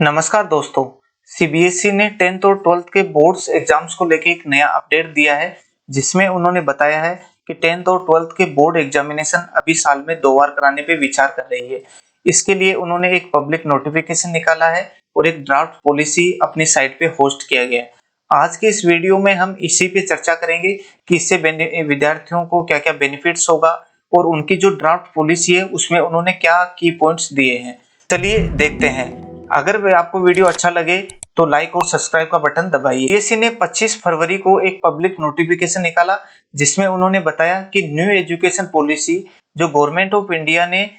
नमस्कार दोस्तों। सीबीएसई ने 10th और 12th के बोर्ड्स एग्जाम्स को लेके एक नया अपडेट दिया है, जिसमें उन्होंने बताया है कि 10th और 12th के बोर्ड एग्जामिनेशन अभी साल में 2 बार कराने पे विचार कर रही है। इसके लिए उन्होंने एक पब्लिक नोटिफिकेशन निकाला है और एक ड्राफ्ट पॉलिसी अपनी साइट पे होस्ट किया गया है। आज के इस वीडियो में हम इसी पे चर्चा करेंगे कि इससे विद्यार्थियों को क्या क्या बेनिफिट्स होगा और उनकी जो ड्राफ्ट पॉलिसी है उसमें उन्होंने क्या की पॉइंट्स दिए हैं। चलिए देखते हैं। अगर आपको वीडियो अच्छा लगे तो लाइक और सब्सक्राइब का बटन दबाइए। सीबीएसई ने 25 फरवरी को एक पब्लिक नोटिफिकेशन निकाला, जिसमें उन्होंने बताया कि न्यू एजुकेशन पॉलिसी जो गवर्नमेंट ऑफ इंडिया ने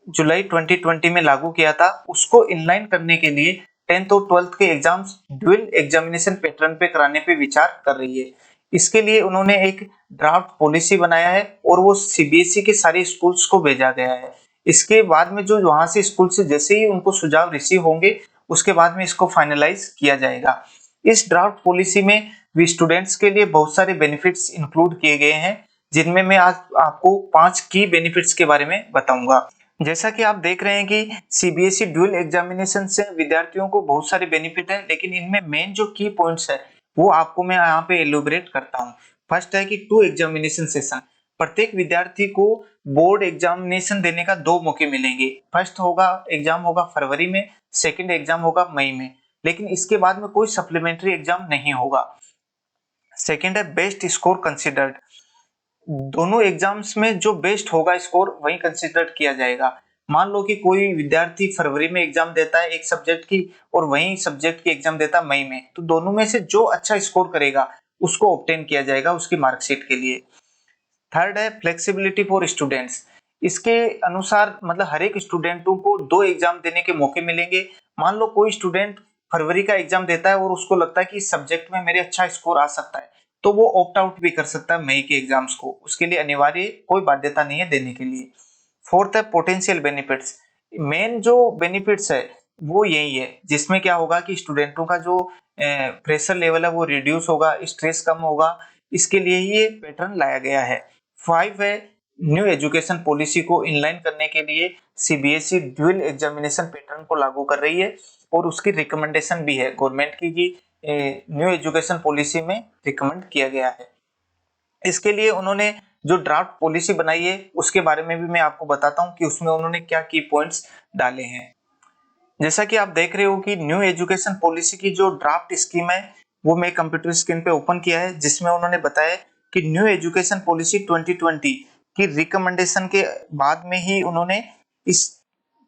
जुलाई 2020 में लागू किया था, उसको इनलाइन करने के लिए 10th और 12th के एग्जाम्स ड्यूअल एग्जामिनेशन पैटर्न पे कराने पे विचार कर रही है। इसके लिए उन्होंने एक ड्राफ्ट पॉलिसी बनाया है और वो सीबीएसई के सारे स्कूल्स को भेजा गया है। इसके बाद में जो वहां से स्कूल से जैसे ही उनको सुझाव रिसीव होंगे, उसके बाद में इसको फाइनलाइज किया जाएगा। इस ड्राफ्ट पॉलिसी में भी स्टूडेंट्स के लिए बहुत सारे बेनिफिट्स इंक्लूड किए गए हैं, जिनमें मैं आज आपको 5 की बेनिफिट्स के बारे में बताऊंगा। जैसा कि आप देख रहे हैं कि सीबीएसई ड्यूअल एग्जामिनेशन से विद्यार्थियों को बहुत सारे बेनिफिट है, लेकिन इनमें मेन जो की पॉइंट्स है वो आपको मैं यहाँ पे एलोबरेट करता हूँ। फर्स्ट है कि 2 एग्जामिनेशन सेशन। प्रत्येक विद्यार्थी को बोर्ड एग्जामिनेशन देने का 2 मौके मिलेंगे। फर्स्ट एग्जाम होगा फरवरी में, सेकंड एग्जाम होगा मई में, लेकिन इसके बाद में कोई सप्लीमेंट्री एग्जाम नहीं होगा। सेकंड है बेस्ट स्कोर कंसिडर्ड। दोनों एग्जाम्स में जो बेस्ट होगा स्कोर वही कंसिडर किया जाएगा। मान लो कि कोई विद्यार्थी फरवरी में एग्जाम देता है एक सब्जेक्ट की और वही सब्जेक्ट की एग्जाम देता है मई में, तो दोनों में से जो अच्छा स्कोर करेगा उसको ऑब्टेन किया जाएगा उसकी मार्कशीट के लिए। थर्ड है फ्लेक्सिबिलिटी फॉर स्टूडेंट्स। इसके अनुसार मतलब हर एक स्टूडेंटों को 2 एग्जाम देने के मौके मिलेंगे। मान लो कोई स्टूडेंट फरवरी का एग्जाम देता है और उसको लगता है कि इस सब्जेक्ट में मेरे अच्छा स्कोर आ सकता है, तो वो ऑप्ट आउट भी कर सकता है मई के एग्जाम्स को। उसके लिए अनिवार्य कोई बाध्यता नहीं है देने के लिए। फोर्थ है पोटेंशियल बेनिफिट्स। मेन जो बेनिफिट्स है वो यही है, जिसमें क्या होगा कि स्टूडेंटों का जो प्रेशर लेवल है वो रिड्यूस होगा, स्ट्रेस कम होगा। इसके लिए ही ये पैटर्न लाया गया है। 5 है न्यू एजुकेशन पॉलिसी को इनलाइन करने के लिए सीबीएसई ड्यूअल एग्जामिनेशन पैटर्न को लागू कर रही है और उसकी रिकमेंडेशन भी है गवर्नमेंट की न्यू एजुकेशन पॉलिसी में रिकमेंड किया गया है। इसके लिए उन्होंने जो ड्राफ्ट पॉलिसी बनाई है उसके बारे में भी मैं आपको बताता हूं कि उसमें उन्होंने क्या की पॉइंट्स डाले हैं। जैसा कि आप देख रहे हो कि न्यू एजुकेशन पॉलिसी की जो ड्राफ्ट स्कीम है वो मैं कंप्यूटर स्क्रीन पे ओपन किया है, जिसमें उन्होंने बताया कि न्यू एजुकेशन पॉलिसी 2020 की रिकमेंडेशन के बाद में ही उन्होंने इस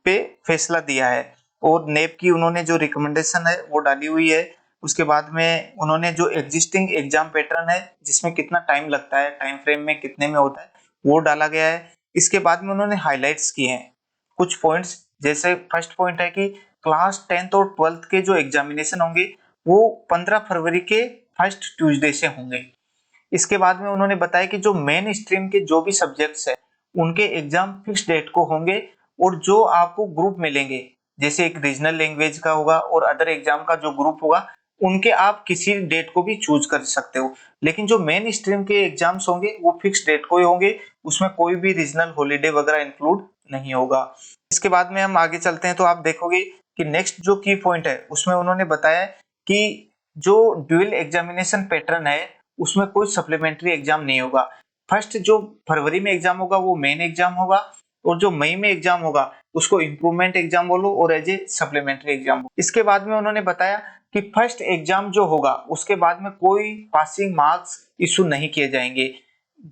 पे फैसला दिया है और नेप की उन्होंने जो रिकमेंडेशन है वो डाली हुई है। उसके बाद में उन्होंने जो एग्जिस्टिंग एग्जाम पैटर्न है जिसमें कितना टाइम लगता है, टाइम फ्रेम में कितने में होता है, वो डाला गया है। इसके बाद में उन्होंने हाइलाइट्स किए हैं कुछ पॉइंट्स। जैसे फर्स्ट पॉइंट है कि क्लास 10th और 12th के जो एग्जामिनेशन होंगे वो 15 फरवरी के फर्स्ट ट्यूसडे से होंगे। इसके बाद में उन्होंने बताया कि जो मेन स्ट्रीम के जो भी सब्जेक्ट्स है उनके एग्जाम फिक्स डेट को होंगे और जो आपको ग्रुप मिलेंगे जैसे एक रीजनल लैंग्वेज का होगा और अदर एग्जाम का जो ग्रुप होगा उनके आप किसी डेट को भी चूज कर सकते हो, लेकिन जो मेन स्ट्रीम के एग्जाम्स होंगे वो फिक्स डेट को ही होंगे, उसमें कोई भी रीजनल हॉलीडे वगैरह इंक्लूड नहीं होगा। इसके बाद में हम आगे चलते हैं तो आप देखोगे कि नेक्स्ट जो की पॉइंट है उसमें उन्होंने बताया कि जो ड्यूअल एग्जामिनेशन पैटर्न है उसमें कोई सप्लीमेंट्री एग्जाम नहीं होगा। फर्स्ट जो फरवरी में एग्जाम होगा वो मेन एग्जाम होगा और जो मई में एग्जाम होगा उसको इम्प्रूवमेंट एग्जाम बोलो और एज ए सप्लीमेंट्री एग्जाम। इसके बाद में उन्होंने बताया कि फर्स्ट एग्जाम जो होगा उसके बाद में कोई पासिंग मार्क्स इशू नहीं किए जाएंगे।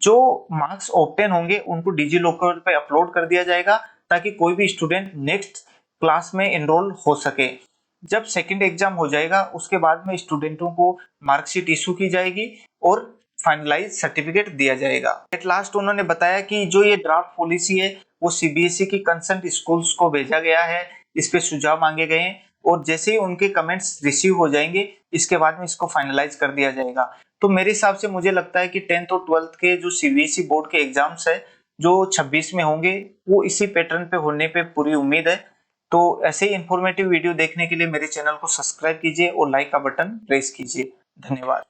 जो मार्क्स ऑब्टेन होंगे उनको डिजी लॉकर पे अपलोड कर दिया जाएगा ताकि कोई भी स्टूडेंट नेक्स्ट क्लास में एनरोल हो सके। जब सेकंड एग्जाम हो जाएगा उसके बाद में स्टूडेंटों को मार्कशीट इशू की जाएगी और फाइनलाइज सर्टिफिकेट दिया जाएगा। एट लास्ट उन्होंने बताया कि जो ये ड्राफ्ट पॉलिसी है वो सीबीएसई की कंसर्न स्कूल्स को भेजा गया है, इस पे सुझाव मांगे गए हैं और जैसे ही उनके कमेंट्स रिसीव हो जाएंगे इसके बाद में इसको फाइनलाइज कर दिया जाएगा। तो मेरे हिसाब से मुझे लगता है कि 10th और 12th के जो सीबीएसई बोर्ड के एग्जाम्स है जो 26 में होंगे वो इसी पैटर्न पे होने पे पूरी उम्मीद है। तो ऐसे ही इंफॉर्मेटिव वीडियो देखने के लिए मेरे चैनल को सब्सक्राइब कीजिए और लाइक का बटन प्रेस कीजिए। धन्यवाद।